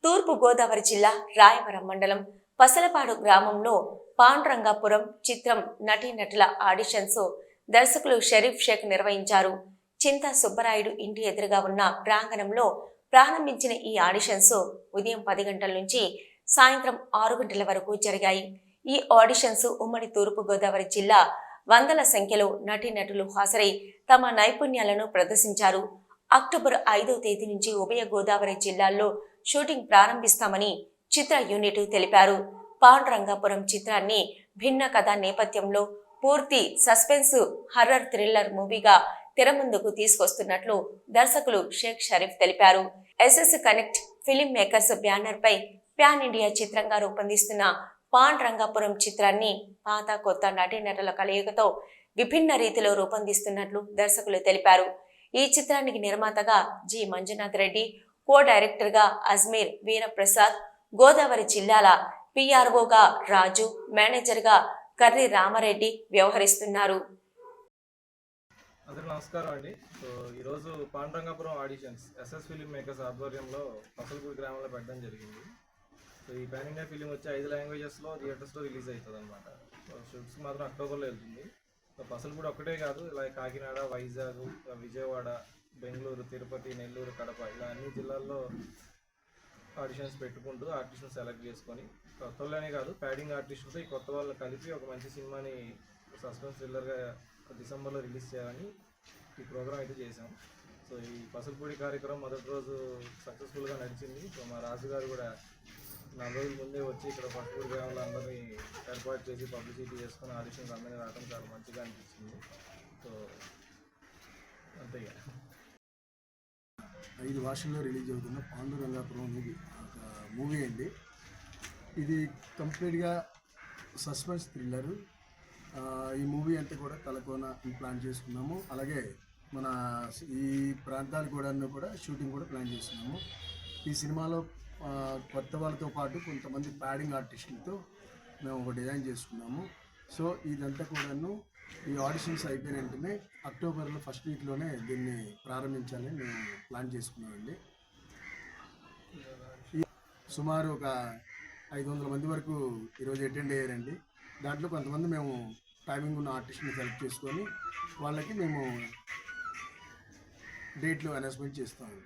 తూర్పు గోదావరి జిల్లా రాయవరం మండలం పసలపాడు గ్రామంలో పాండురంగాపురం చిత్రం నటీనటుల ఆడిషన్స్ దర్శకులు షరీఫ్ షేక్ నిర్వహించారు. చింతా సుబ్బరాయుడు ఇంటి ఎదురుగా ఉన్న ప్రాంగణంలో ప్రారంభించిన ఈ ఆడిషన్స్ ఉదయం 10 గంటల నుంచి సాయంత్రం 6 గంటల వరకు జరిగాయి. ఈ ఆడిషన్స్ ఉమ్మడి తూర్పు గోదావరి జిల్లా వందల సంఖ్యలో నటీనటులు హాజరై తమ నైపుణ్యాలను ప్రదర్శించారు. అక్టోబర్ 5వ తేదీ నుంచి ఉభయ గోదావరి జిల్లాల్లో షూటింగ్ ప్రారంభిస్తామని చిత్ర యూనిట్ తెలిపారు. పాండురంగాపురం చిత్రాన్ని భిన్న కథా నేపథ్యంలో పూర్తి సస్పెన్స్ హర్రర్ థ్రిల్లర్ మూవీగా తెర ముందుకు తీసుకొస్తున్నట్లు దర్శకులు షేక్ షరీఫ్ తెలిపారు. SS connect film makers banner పై ప్యాన్ ఇండియా చిత్రంగా రూపొందిస్తున్న పాండురంగాపురం చిత్రాన్ని పాత కొత్త నటీనటుల కలయికతో విభిన్న రీతిలో రూపొందిస్తున్నట్లు దర్శకులు తెలిపారు. ఈ చిత్రానికి నిర్మాతగా జి మంజునాథ్ రెడ్డి, కో డైరెక్టర్గా అజ్మీర్ వీరప్రసాద్, గోదావరి జిల్లాల పిఆర్ఓగా రాజు, మేనేజర్గా కర్రి రామారెడ్డి వ్యవహరిస్తున్నారు. అందరికీ నమస్కారం అండి. సో ఈరోజు Pandurangapuram auditions SS film makers ఆధ్వర్యంలో పసలపూడి గ్రామంలో పెట్టడం జరిగింది. సో ఈ పాన్ ఇండియా ఫిలిం వచ్చి 5 లాంగ్వేజెస్లో థియేటర్స్లో రిలీజ్ అవుతుంది అనమాట. సో షూట్స్ మాత్రం అక్టోబర్లో వెళ్తుంది. సో పసలపూడి ఒక్కటే కాదు, ఇలా కాకినాడ, వైజాగ్, విజయవాడ, బెంగళూరు, తిరుపతి, నెల్లూరు, కడప ఇలా అన్ని జిల్లాల్లో ఆడిషన్స్ పెట్టుకుంటూ ఆర్టిస్ట్ని సెలెక్ట్ చేసుకొని కొత్త వాళ్ళనే కాదు ప్యాడింగ్ ఆర్టిస్టులతో ఈ కొత్త వాళ్ళని కలిపి ఒక మంచి సినిమాని సస్పెన్స్ థ్రిల్లర్గా డిసెంబర్లో రిలీజ్ చేయాలని ఈ ప్రోగ్రామ్ అయితే చేసాం. సో ఈ పసలపూడి కార్యక్రమం మొదటి రోజు సక్సెస్ఫుల్గా నడిచింది. సో మా రాజుగారు కూడా 4 రోజుల ముందే వచ్చి ఇక్కడ పసలపూడి గ్రామంలో అందరినీ ఏర్పాటు చేసి పబ్లిసిటీ చేసుకుని ఆడిషన్స్ అందరినీ రావడం చాలా మంచిగా అనిపించింది. సో అంతే. 5 భాషల్లో రిలీజ్ అవుతున్న పాండురంగాపురం మూవీ అండి. ఇది కంప్లీట్గా సస్పెన్స్ థ్రిల్లరు. ఈ మూవీ అంతా కూడా తలకోన ప్లాన్ చేసుకున్నాము. అలాగే మన ఈ ప్రాంతాలు కూడా షూటింగ్ కూడా ప్లాన్ చేస్తున్నాము. ఈ సినిమాలో కొత్త వాళ్ళతో పాటు కొంతమంది ప్యాడింగ్ ఆర్టిస్టులతో మేము ఒక డిజైన్ చేసుకున్నాము. సో ఇదంతా కూడాను ఈ ఆడిషన్స్ అయిపోయిన వెంటనే అక్టోబర్లో ఫస్ట్ వీక్లోనే దీన్ని ప్రారంభించాలని మేము ప్లాన్ చేసుకున్నామండి. సుమారు ఒక 500 మంది వరకు ఈరోజు అటెండ్ అయ్యారండి. దాంట్లో కొంతమంది మేము టైమింగ్ ఉన్న ఆర్టిస్ట్ని సెలెక్ట్ చేసుకొని వాళ్ళకి మేము డేట్లు అనౌన్స్మెంట్ చేస్తామండి.